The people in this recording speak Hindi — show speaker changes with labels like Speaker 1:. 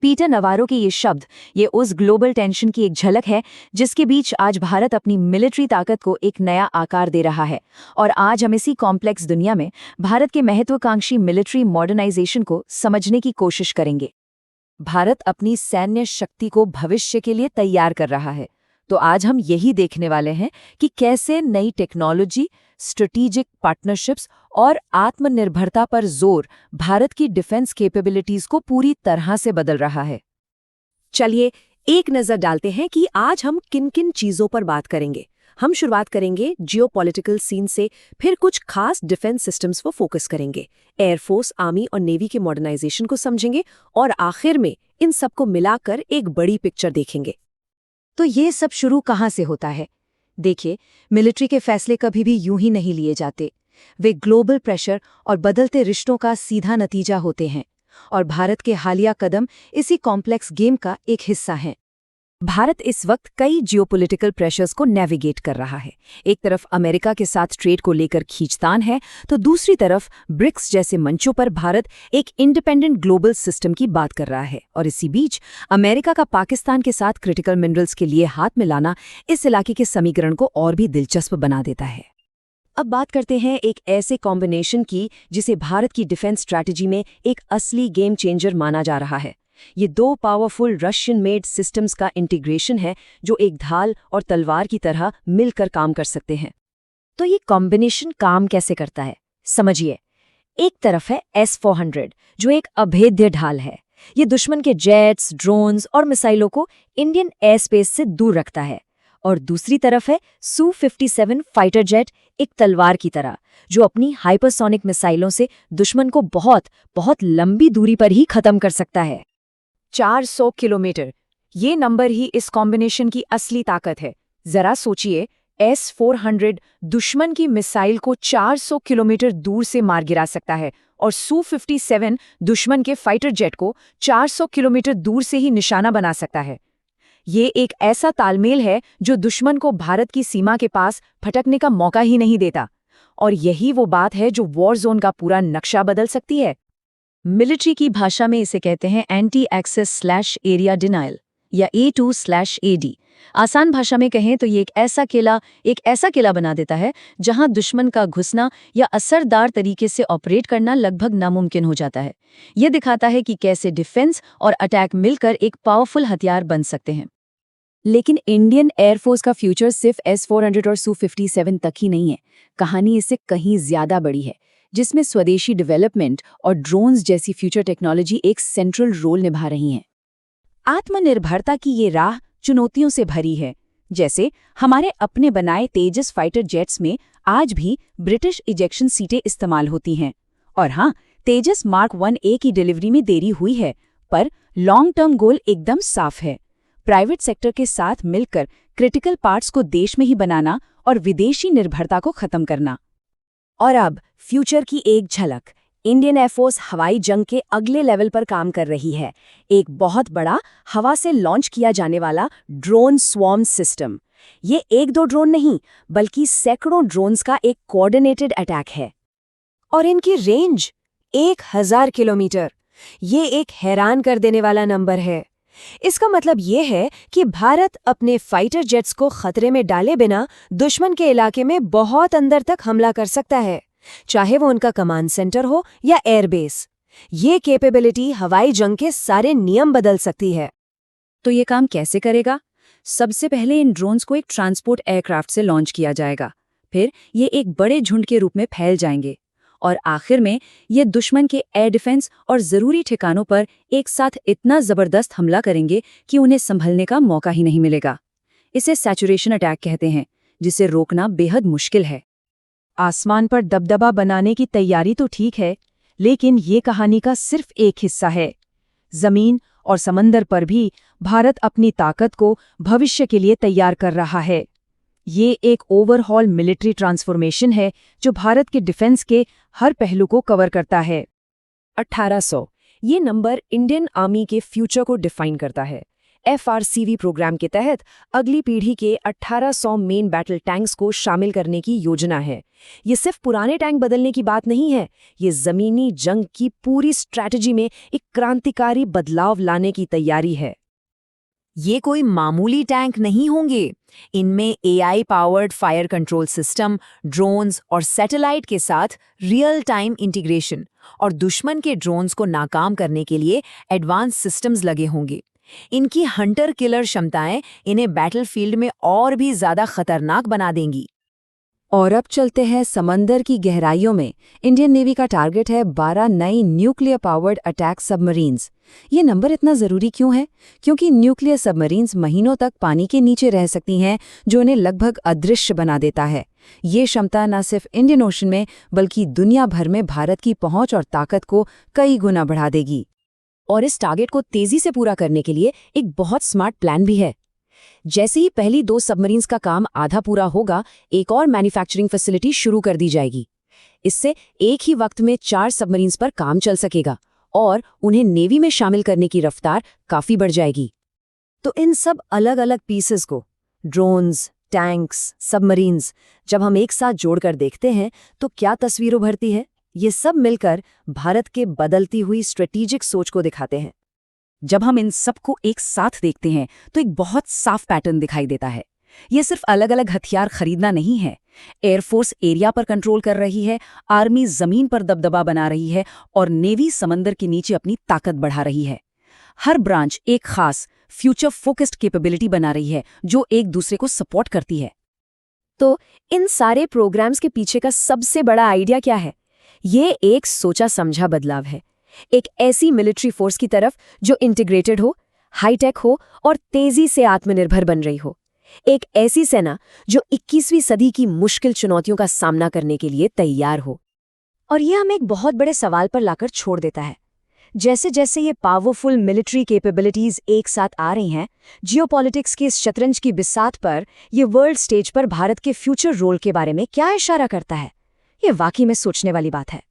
Speaker 1: पीटर नवारो के ये शब्द, ये उस ग्लोबल टेंशन की एक झलक है जिसके बीच आज भारत अपनी मिलिट्री ताकत को एक नया आकार दे रहा है। और आज हम इसी कॉम्प्लेक्स दुनिया में भारत के महत्वाकांक्षी मिलिट्री मॉडर्नाइजेशन को समझने की कोशिश करेंगे। भारत अपनी सैन्य शक्ति को भविष्य के लिए तैयार कर रहा है, तो आज हम यही देखने वाले हैं कि कैसे नई टेक्नोलॉजी, स्ट्रेटेजिक पार्टनरशिप्स और आत्मनिर्भरता पर जोर भारत की डिफेंस कैपेबिलिटीज को पूरी तरह से बदल रहा है।
Speaker 2: चलिए एक नजर डालते हैं कि आज हम किन किन चीजों पर बात करेंगे। हम शुरुआत करेंगे जियोपॉलिटिकल सीन से, फिर कुछ खास डिफेंस सिस्टम्स पर फोकस करेंगे, एयरफोर्स, आर्मी और नेवी के मॉडर्नाइजेशन को समझेंगे और आखिर में इन सबको मिलाकर एक बड़ी पिक्चर देखेंगे।
Speaker 1: तो ये सब शुरू कहाँ से होता है? देखिए, मिलिट्री के फैसले कभी भी यूं ही नहीं लिए जाते। वे ग्लोबल प्रेशर और बदलते रिश्तों का सीधा नतीजा होते हैं, और भारत के हालिया कदम इसी कॉम्प्लेक्स गेम का एक हिस्सा हैं। भारत इस वक्त कई जियोपॉलिटिकल प्रेशर्स को नेविगेट कर रहा है। एक तरफ अमेरिका के साथ ट्रेड को लेकर खींचतान है, तो दूसरी तरफ ब्रिक्स जैसे मंचों पर भारत एक इंडिपेंडेंट ग्लोबल सिस्टम की बात कर रहा है। और इसी बीच अमेरिका का पाकिस्तान के साथ क्रिटिकल मिनरल्स के लिए हाथ मिलाना इस इलाके के समीकरण को और भी दिलचस्प बना देता है।
Speaker 2: अब बात करते हैं एक ऐसे कॉम्बिनेशन की जिसे भारत की डिफेंस स्ट्रैटेजी में एक असली गेम चेंजर माना जा रहा है। ये दो पावरफुल रशियन मेड सिस्टम्स का इंटीग्रेशन है जो एक ढाल और तलवार की तरह मिलकर काम कर सकते हैं।
Speaker 1: तो ये कॉम्बिनेशन काम कैसे करता है, समझिए। एक तरफ है S-400, जो एक अभेद्य ढाल है। ये दुश्मन के जेट्स, ड्रोन्स और मिसाइलों को इंडियन एयर स्पेस से दूर रखता है। और दूसरी तरफ है Su-57 फाइटर जेट, एक तलवार की तरह, जो अपनी हाइपरसोनिक मिसाइलों से दुश्मन को बहुत बहुत लंबी दूरी पर ही खत्म कर सकता है। 400 किलोमीटर, ये नंबर ही इस कॉम्बिनेशन की असली ताकत है। जरा सोचिए, S-400 दुश्मन की मिसाइल को 400 किलोमीटर दूर से मार गिरा सकता है, और Su-57 दुश्मन के फाइटर जेट को 400 किलोमीटर दूर से ही निशाना बना सकता है। ये एक ऐसा तालमेल है जो दुश्मन को भारत की सीमा के पास भटकने का मौका ही नहीं देता। और यही वो बात है जो वॉर जोन का पूरा नक्शा बदल सकती है। मिलिट्री की भाषा में इसे कहते हैं एंटी एक्सेस/एरिया डिनाइल या A2/AD। आसान भाषा में कहें तो ये एक ऐसा किला बना देता है जहां दुश्मन का घुसना या असरदार तरीके से ऑपरेट करना लगभग नामुमकिन हो जाता है। ये दिखाता है कि कैसे डिफेंस और अटैक मिलकर एक पावरफुल हथियार बन सकते हैं। लेकिन इंडियन एयरफोर्स का फ्यूचर सिर्फ S-400 और Su-57 तक ही नहीं है। कहानी इससे कहीं ज्यादा बड़ी है, जिसमें स्वदेशी डेवलपमेंट और ड्रोन्स जैसी फ्यूचर टेक्नोलॉजी एक सेंट्रल रोल निभा रही हैं। आत्मनिर्भरता की ये राह चुनौतियों से भरी है। जैसे हमारे अपने बनाए तेजस फाइटर जेट्स में आज भी ब्रिटिश इजेक्शन सीटें इस्तेमाल होती हैं। और हाँ, तेजस मार्क 1A की डिलीवरी में देरी हुई है, पर लॉन्ग टर्म गोल एकदम साफ है। प्राइवेट सेक्टर के साथ मिलकर क्रिटिकल पार्ट्स को देश में ही बनाना और विदेशी निर्भरता को खत्म करना। और अब फ्यूचर की एक झलक। इंडियन एयरफोर्स हवाई जंग के अगले लेवल पर काम कर रही है। एक बहुत बड़ा हवा से लॉन्च किया जाने वाला ड्रोन स्वॉर्म सिस्टम। ये एक दो ड्रोन नहीं, बल्कि सैकड़ों ड्रोन्स का एक कोऑर्डिनेटेड अटैक है। और इनकी रेंज 1000 किलोमीटर। ये एक हैरान कर देने वाला नंबर है। इसका मतलब ये है कि भारत अपने फाइटर जेट्स को खतरे में डाले बिना दुश्मन के इलाके में बहुत अंदर तक हमला कर सकता है, चाहे वो उनका कमांड सेंटर हो या एयरबेस। ये कैपेबिलिटी हवाई जंग के सारे नियम बदल सकती है। तो ये काम कैसे करेगा? सबसे पहले इन ड्रोन्स को एक ट्रांसपोर्ट एयरक्राफ्ट से लॉन्च किया जाएगा। फिर ये एक बड़े झुंड के रूप में फैल जाएंगे, और आखिर में ये दुश्मन के एयर डिफेंस और जरूरी ठिकानों पर एक साथ इतना जबरदस्त हमला करेंगे कि उन्हें संभलने का मौका ही नहीं मिलेगा। इसे सैचुरेशन अटैक कहते हैं, जिसे रोकना बेहद मुश्किल है। आसमान पर दबदबा बनाने की तैयारी तो ठीक है, लेकिन ये कहानी का सिर्फ एक हिस्सा है। जमीन और समंदर पर भी भारत अपनी ताकत को भविष्य के लिए तैयार कर रहा है। ये एक ओवरहॉल मिलिट्री ट्रांसफॉर्मेशन है जो भारत के डिफेंस के हर पहलू को कवर करता है।
Speaker 2: 1800, ये नंबर इंडियन आर्मी के फ्यूचर को डिफाइन करता है। FRCV प्रोग्राम के तहत अगली पीढ़ी के 1800 मेन बैटल टैंक्स को शामिल करने की योजना है। ये सिर्फ पुराने टैंक बदलने की बात नहीं है, ये जमीनी जंग की पूरी स्ट्रैटेजी में एक क्रांतिकारी बदलाव लाने की तैयारी है।
Speaker 1: ये कोई मामूली टैंक नहीं होंगे। इनमें AI powered fire control system, drones और सैटेलाइट के साथ रियल टाइम इंटीग्रेशन और दुश्मन के ड्रोन्स को नाकाम करने के लिए एडवांस सिस्टम्स लगे होंगे। इनकी हंटर किलर क्षमताएं इन्हें बैटलफील्ड में और भी ज्यादा खतरनाक बना देंगी।
Speaker 2: और अब चलते हैं समंदर की गहराइयों में। इंडियन नेवी का टारगेट है 12 नई न्यूक्लियर पावर्ड अटैक सबमरीन्स। ये नंबर इतना ज़रूरी क्यों है? क्योंकि न्यूक्लियर सबमरीन्स महीनों तक पानी के नीचे रह सकती हैं, जो उन्हें लगभग अदृश्य बना देता है। ये क्षमता न सिर्फ इंडियन ओशन में बल्कि दुनिया भर में भारत की पहुंच और ताकत को कई गुना बढ़ा देगी। और इस टारगेट को तेजी से पूरा करने के लिए एक बहुत स्मार्ट प्लान भी है। जैसे ही पहली 2 सबमरीन्स का काम आधा पूरा होगा, एक और मैन्युफैक्चरिंग फैसिलिटी शुरू कर दी जाएगी। इससे एक ही वक्त में 4 सबमरीन्स पर काम चल सकेगा और उन्हें नेवी में शामिल करने की रफ्तार काफी बढ़ जाएगी। तो इन सब अलग अलग पीसेस को, ड्रोन्स, टैंक्स, सबमरीन्स, जब हम एक साथ जोड़कर देखते हैं तो क्या तस्वीर उभरती है? ये सब मिलकर भारत के बदलती हुई स्ट्रेटेजिक सोच को दिखाते हैं। जब हम इन सबको एक साथ देखते हैं तो एक बहुत साफ पैटर्न दिखाई देता है। ये सिर्फ अलग अलग हथियार खरीदना नहीं है। एयरफोर्स एरिया पर कंट्रोल कर रही है, आर्मी जमीन पर दबदबा बना रही है और नेवी समंदर के नीचे अपनी ताकत बढ़ा रही है। हर ब्रांच एक खास फ्यूचर फोकस्ड कैपेबिलिटी बना रही है जो एक दूसरे को सपोर्ट करती है। तो इन सारे प्रोग्राम्स के पीछे का सबसे बड़ा आइडिया क्या है? ये एक सोचा समझा बदलाव है। एक ऐसी मिलिट्री फोर्स की तरफ जो इंटीग्रेटेड हो, हाईटेक हो और तेजी से आत्मनिर्भर बन रही हो। एक ऐसी सेना जो 21वीं सदी की मुश्किल चुनौतियों का सामना करने के लिए तैयार हो। और ये हमें एक बहुत बड़े सवाल पर लाकर छोड़ देता है। जैसे जैसे ये पावरफुल मिलिट्री कैपेबिलिटीज एक साथ आ रही हैं, जियोपॉलिटिक्स की इस शतरंज की बिसात पर ये वर्ल्ड स्टेज पर भारत के फ्यूचर रोल के बारे में क्या इशारा करता है? ये वाकई में सोचने वाली बात है।